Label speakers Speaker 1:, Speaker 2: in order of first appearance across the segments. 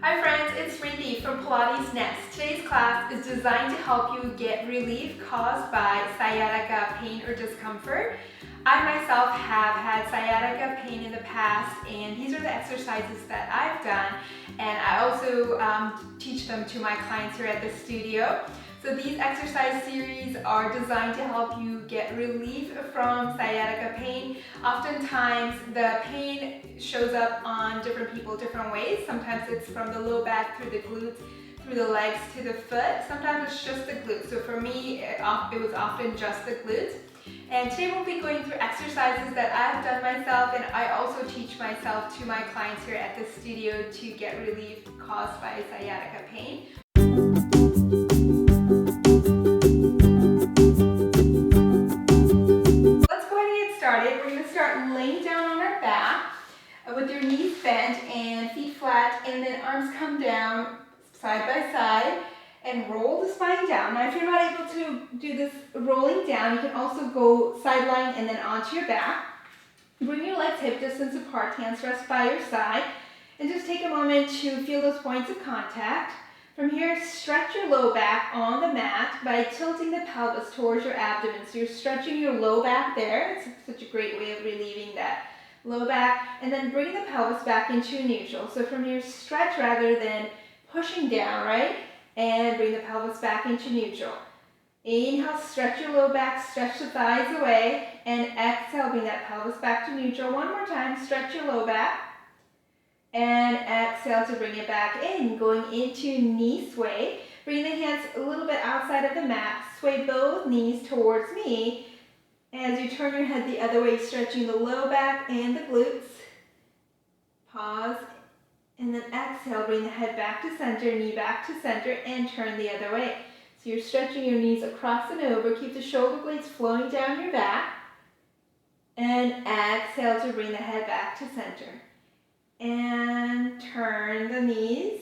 Speaker 1: Hi friends, it's Randy from Pilates Nest. Today's class is designed to help you get relief caused by sciatica pain or discomfort. I myself have had sciatica pain in the past, and these are the exercises that I've done, and I also teach them to my clients here at the studio. So these exercise series are designed to help you get relief from sciatica pain. Oftentimes the pain shows up on different people different ways. Sometimes it's from the low back through the glutes, through the legs to the foot. Sometimes it's just the glutes. So for me, it was often just the glutes. And today we'll be going through exercises that I've done myself, and I also teach myself to my clients here at the studio to get relief caused by sciatica pain. Let's go ahead and get started. We're going to start laying down on our back with your knees bent and feet flat, and then arms come down side by side and roll the spine down. Now if you're not able to do this rolling down, you can also go sideline and then onto your back. Bring your legs hip distance apart, hands rest by your side, and just take a moment to feel those points of contact. From here, stretch your low back on the mat by tilting the pelvis towards your abdomen. So you're stretching your low back there. It's such a great way of relieving that low back. And then bring the pelvis back into neutral. So from here, stretch rather than pushing down, right? And bring the pelvis back into neutral. Inhale, stretch your low back, stretch the thighs away, and exhale, bring that pelvis back to neutral. One more time, stretch your low back, and exhale to bring it back in, going into knee sway. Bring the hands a little bit outside of the mat, sway both knees towards me. As you turn your head the other way, stretching the low back and the glutes. Pause. And then exhale, bring the head back to center, knee back to center, and turn the other way. So you're stretching your knees across and over. Keep the shoulder blades flowing down your back. And exhale to bring the head back to center. And turn the knees.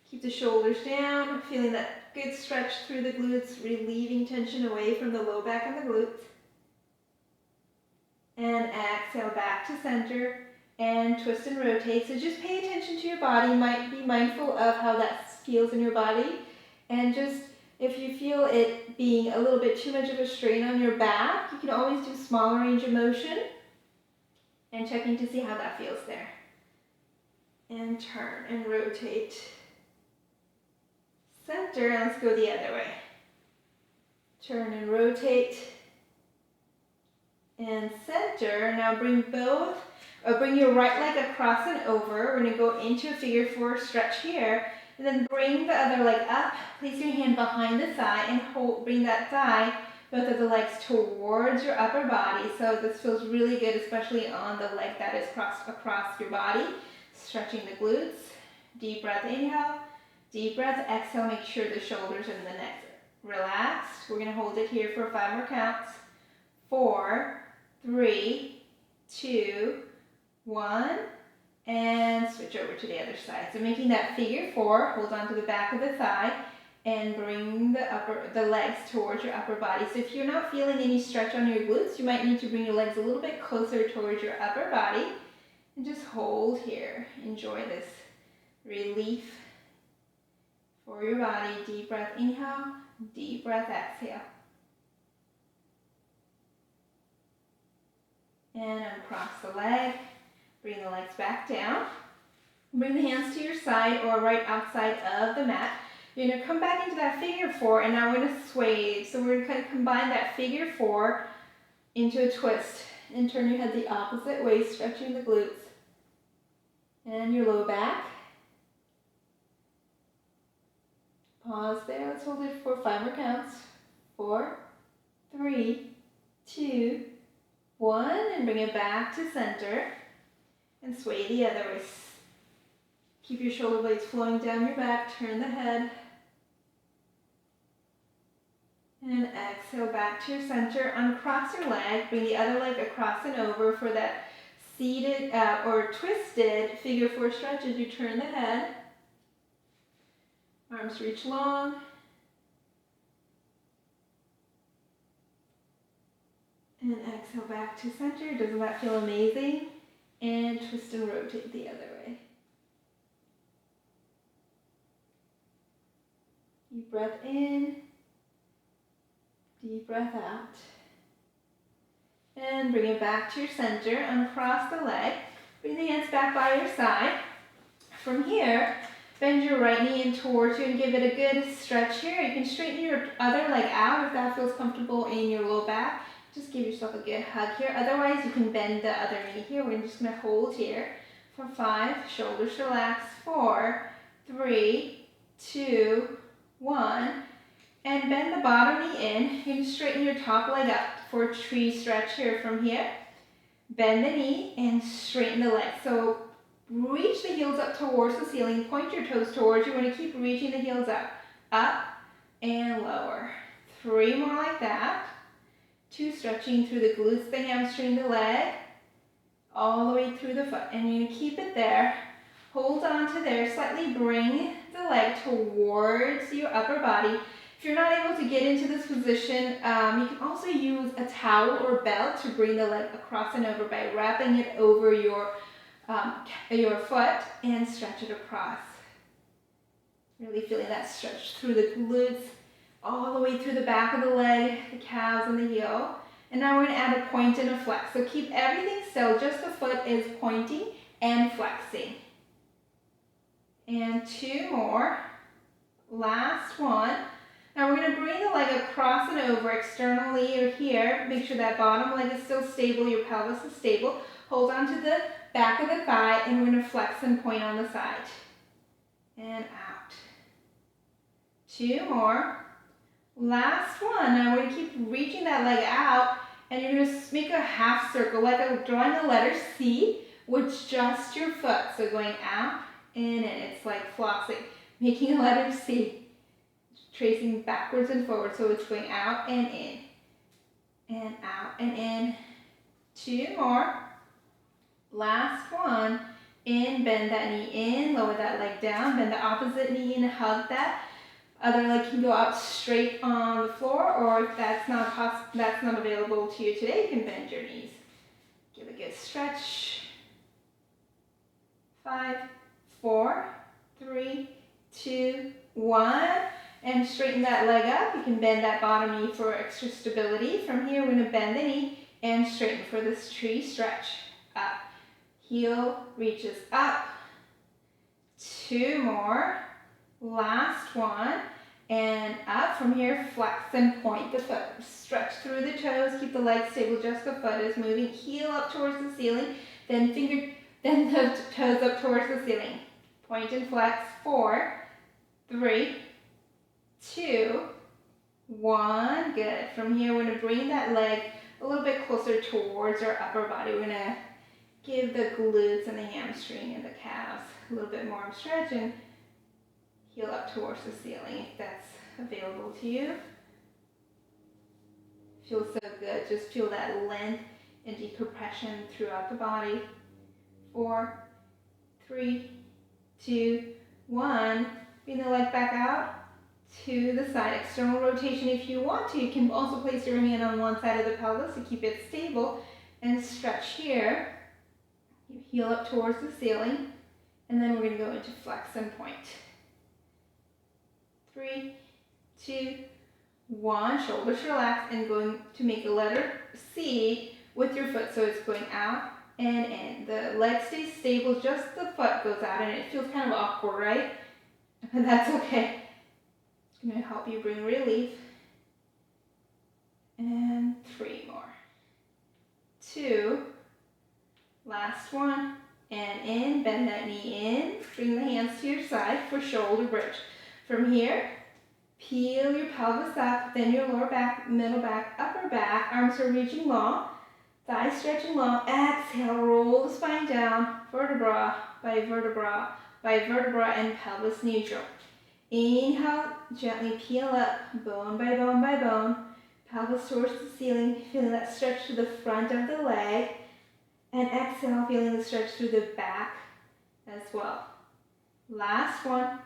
Speaker 1: Keep the shoulders down, feeling that good stretch through the glutes, relieving tension away from the low back and the glutes. And exhale back to center. And twist and rotate. So just pay attention to your body. Be mindful of how that feels in your body. And just, if you feel it being a little bit too much of a strain on your back, you can always do smaller range of motion. And checking to see how that feels there. And turn and rotate. Center, and let's go the other way. Turn and rotate. And center. Now bring bring your right leg across and over. We're going to go into a figure four stretch here. And then bring the other leg up. Place your hand behind the thigh and bring that thigh, both of the legs towards your upper body. So this feels really good, especially on the leg that is crossed across your body. Stretching the glutes. Deep breath, inhale. Deep breath, exhale. Make sure the shoulders and the neck relaxed. We're going to hold it here for 5 more counts. 4, 3, 2, 1, and switch over to the other side. So making that figure four, hold on to the back of the thigh and bring the legs towards your upper body. So if you're not feeling any stretch on your glutes, you might need to bring your legs a little bit closer towards your upper body and just hold here. Enjoy this relief for your body. Deep breath, inhale, deep breath, exhale. And uncross the leg. Bring the legs back down. Bring the hands to your side or right outside of the mat. You're going to come back into that figure four, and now we're going to sway. So we're going to kind of combine that figure four into a twist. And turn your head the opposite way, stretching the glutes. And your low back. Pause there. Let's hold it for 5 more counts. 4, 3, 2, 1. And bring it back to center. And sway the other way. Keep your shoulder blades flowing down your back. Turn the head. And exhale back to your center. Uncross your leg. Bring the other leg across and over for that seated or twisted figure four stretch as you turn the head. Arms reach long. And exhale back to center. Doesn't that feel amazing? And twist and rotate the other way. Deep breath in, deep breath out. And bring it back to your center, uncross the leg. Bring the hands back by your side. From here, bend your right knee in towards you and give it a good stretch here. You can straighten your other leg out if that feels comfortable in your low back. Just give yourself a good hug here. Otherwise, you can bend the other knee here. We're just going to hold here for 5. Shoulders relax. 4, 3, 2, 1. And bend the bottom knee in. You can straighten your top leg up for a tree stretch here from here. Bend the knee and straighten the leg. So reach the heels up towards the ceiling. Point your toes towards you. You want to keep reaching the heels up and lower. 3 more like that. 2, stretching through the glutes, the hamstring, the leg, all the way through the foot. And you're going to keep it there. Hold on to there. Slightly bring the leg towards your upper body. If you're not able to get into this position, you can also use a towel or belt to bring the leg across and over by wrapping it over your foot and stretch it across. Really feeling that stretch through the glutes, all the way through the back of the leg, the calves and the heel. And now we're going to add a point and a flex. So keep everything still, just the foot is pointing and flexing. And 2 more. Last one. Now we're going to bring the leg across and over externally or here. Make sure that bottom leg is still stable, your pelvis is stable. Hold on to the back of the thigh and we're going to flex and point on the side. And out. 2 more. Last one. Now we're going to keep reaching that leg out and you're going to make a half circle, like drawing the letter C with just your foot. So going out and in. It's like flossing, making a letter C. Tracing backwards and forward, so it's going out and in. And out and in. 2 more. Last one. In, bend that knee in, lower that leg down, bend the opposite knee in, hug that. Other leg can go out straight on the floor, or if that's not available to you today, you can bend your knees. Give a good stretch. 5, 4, 3, 2, 1. And straighten that leg up. You can bend that bottom knee for extra stability. From here, we're going to bend the knee and straighten for this tree stretch. Up. Heel reaches up. 2 more. Last one. And up. From here, flex and point the foot. Stretch through the toes. Keep the leg stable. Just the foot is moving. Heel up towards the ceiling. Then the toes up towards the ceiling. Point and flex. 4, 3, 2, 1. Good. From here, we're going to bring that leg a little bit closer towards our upper body. We're going to give the glutes and the hamstring and the calves a little bit more stretch and heel up towards the ceiling if that's available to you. Feels so good. Just feel that length and decompression throughout the body. 4, 3, 2, 1. Bring the leg back out to the side. External rotation if you want to. You can also place your hand on one side of the pelvis to keep it stable and stretch here. You heel up towards the ceiling and then we're going to go into flex and point. 3, 2, 1. Shoulders relax and going to make a letter C with your foot so it's going out and in. The leg stays stable, just the foot goes out and it feels kind of awkward, right? And that's okay. It's going to help you bring relief. And 3 more. 2. Last one. And in, bend that knee in. Bring the hands to your side for shoulder bridge. From here, peel your pelvis up, then your lower back, middle back, upper back. Arms are reaching long. Thighs stretching long. Exhale, roll the spine down, vertebra by vertebra by vertebra and pelvis neutral. Inhale, gently peel up, bone by bone by bone. Pelvis towards the ceiling, feeling that stretch to the front of the leg. And exhale, feeling the stretch through the back as well. Last one,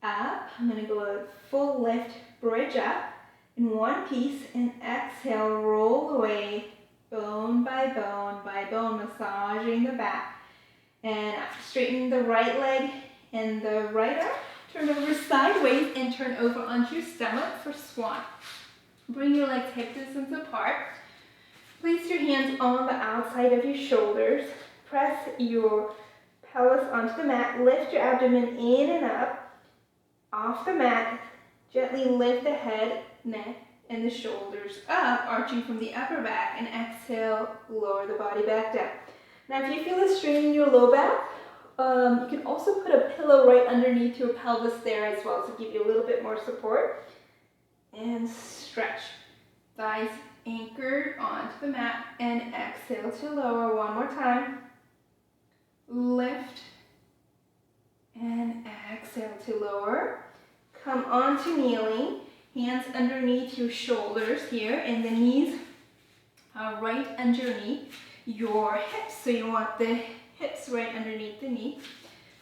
Speaker 1: up. I'm going to go a full lift, bridge up in one piece, and exhale, roll away, bone by bone, massaging the back. And straighten the right leg and the right arm. Turn over sideways and turn over onto your stomach for Swan. Bring your legs hip distance apart. Place your hands on the outside of your shoulders. Press your pelvis onto the mat. Lift your abdomen in and up. Off the mat, gently lift the head, neck, and the shoulders up, arching from the upper back, and exhale, lower the body back down. Now if you feel a strain in your low back, you can also put a pillow right underneath your pelvis there as well to give you a little bit more support. And stretch. Thighs anchored onto the mat, and exhale to lower one more time. Lift, and exhale to lower. Come onto kneeling. Hands underneath your shoulders here, and the knees are right underneath your hips. So you want the hips right underneath the knee.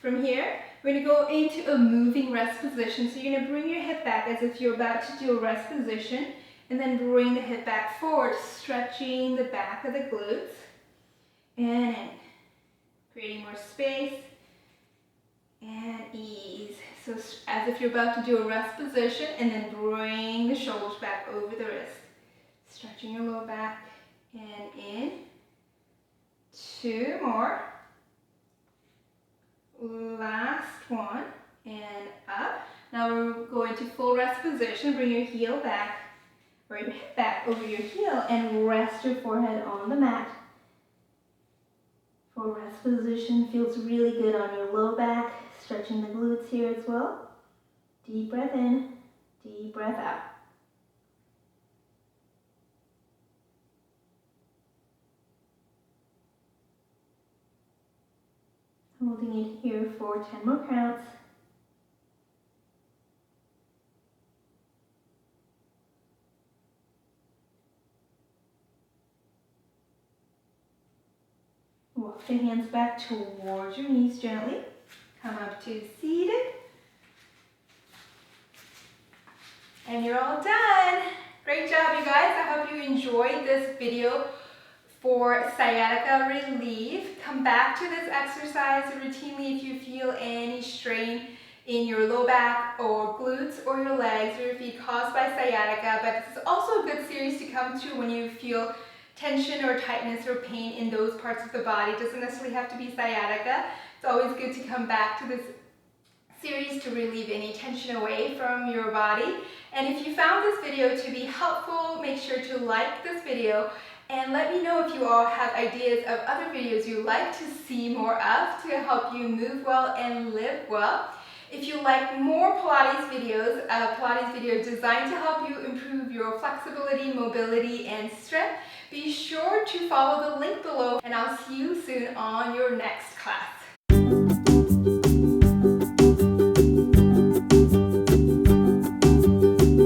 Speaker 1: From here, we're going to go into a moving rest position. So you're going to bring your hip back as if you're about to do a rest position, and then bring the hip back forward, stretching the back of the glutes, and in, creating more space, and ease. So as if you're about to do a rest position, and then bring the shoulders back over the wrist. Stretching your lower back, and in. 2 more. Last one, and up. Now we're going to full rest position. Bring your heel back, or your hip back over your heel, and rest your forehead on the mat. Full rest position feels really good on your low back. Stretching the glutes here as well. Deep breath in, deep breath out. Holding it here for 10 more counts. Walk the hands back towards your knees gently. Come up to seated. And you're all done. Great job, you guys. I hope you enjoyed this video for sciatica relief. Come back to this exercise routinely if you feel any strain in your low back or glutes or your legs or your feet caused by sciatica. But this is also a good series to come to when you feel tension or tightness or pain in those parts of the body. It doesn't necessarily have to be sciatica. It's always good to come back to this series to relieve any tension away from your body. And if you found this video to be helpful, make sure to like this video and let me know if you all have ideas of other videos you'd like to see more of to help you move well and live well. If you like more Pilates videos, a Pilates video designed to help you improve your flexibility, mobility, and strength, be sure to follow the link below, and I'll see you soon on your next class.